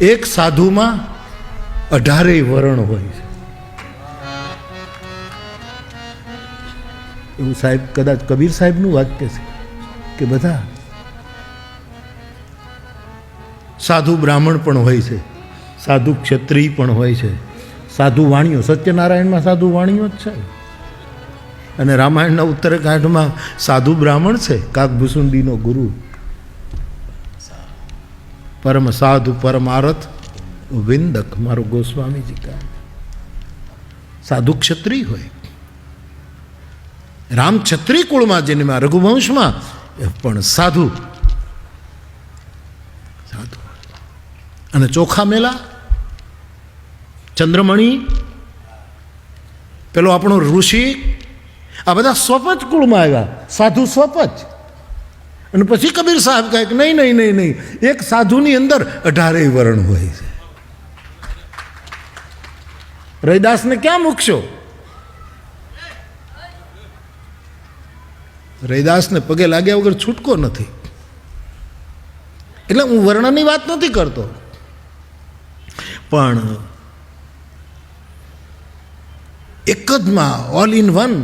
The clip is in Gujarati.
એક સાધુમાં 18 વર્ણ હોય છે. એવું સાહેબ કદાચ કબીર સાહેબનું વાક્ય છે કે બધા સાધુ બ્રાહ્મણ પણ હોય છે, સાધુ ક્ષત્રિય પણ હોય છે, સાધુ વાણીઓ, સત્યનારાયણમાં સાધુ વાણીઓ જ છે, અને રામાયણના ઉત્તરકાંડમાં સાધુ બ્રાહ્મણ છે, કાકભૂસુંડીનો ગુરુ, પરમ સાધુ પરમારથ વિંદક મારો ગોસ્વામીજી કહે. સાધુ ક્ષત્રિય હોય, રામ ક્ષત્રિય કુળમાં જન્મ્યા, રઘુવંશમાં પણ સાધુ સાધુ અને ચોખા મેલા, ચંદ્રમણી, પેલો આપણો ઋષિ, આ બધા સ્વપચ કુળમાં આવ્યા, સાધુ સ્વપચ. અને પછી કબીર સાહેબ કહે કે નહીં નહીં નહીં નહીં, એક સાધુની અંદર 18 વર્ણ હોય છે. રૈદાસને ક્યાં મૂકશો? રૈદાસને પગે લાગ્યા વગર છૂટકો નથી. એટલે હું વર્ણની વાત નથી કરતો, પણ એક જ માં ઓલ ઇન વન